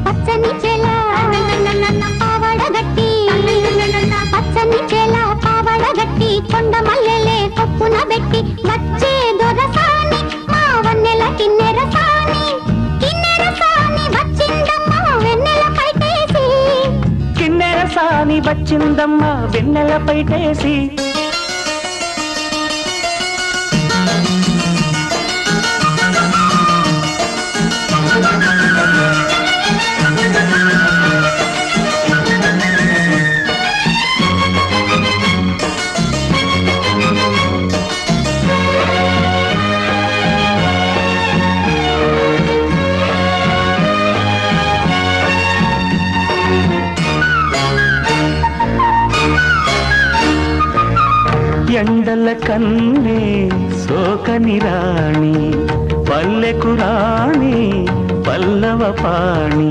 పచ్చని చేల పావడగట్టి పచ్చని చేల పావడగట్టి కొండ మల్లెలే కొప్పున పెట్టి వచ్చే దొరసాని మా వన్నెల కిన్నెర సాని వచ్చిందమ్మ వెన్నెల పైటేసి కిన్నెర సాని వచ్చిందమ్మ వెన్నెల పైటేసి ఎండల కన్నే సోకని రాణి పల్లెకు రాణి పల్లవ పాణి